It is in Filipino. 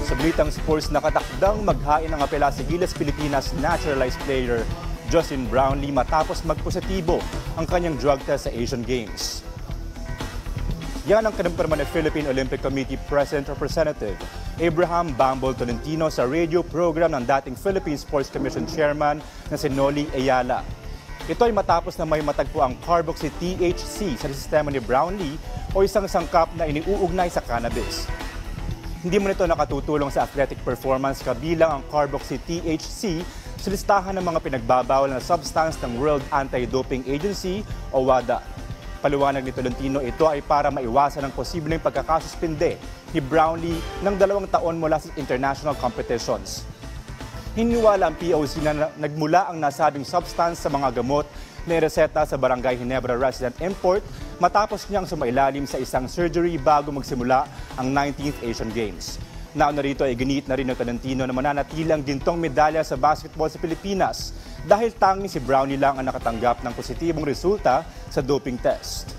Sa balitang sports, nakatakdang maghain ng apela si Gilas Pilipinas naturalized player Justin Brownlee matapos magpositibo ang kanyang drug test sa Asian Games. Yan ang kinumpirma ng Philippine Olympic Committee President Representative Abraham Bambol Tolentino sa radio program ng dating Philippine Sports Commission Chairman na si Noli Ayala. Ito ay matapos na may matagpo ang carboxy THC sa sistema ni Brownlee o isang sangkap na iniuugnay sa cannabis. Hindi mo nito nakatutulong sa athletic performance kabilang ang carboxy THC sa listahan ng mga pinagbabawal na substance ng World Anti-Doping Agency o WADA. Paliwanag ni Tolentino, ito ay para maiwasan ang posibleng pagkakasuspinde ni Brownlee ng 2 taon mula sa international competitions. Hiniwala ang POC na nagmula ang nasabing substance sa mga gamot na reseta sa Barangay Ginebra resident import matapos niyang sumailalim sa isang surgery bago magsimula ang 19th Asian Games. Nauna rito ay giniit na rin ng Tolentino na mananatili ang gintong medalya sa basketball sa Pilipinas dahil tanging si Brownlee lang ang nakatanggap ng positibong resulta sa doping test.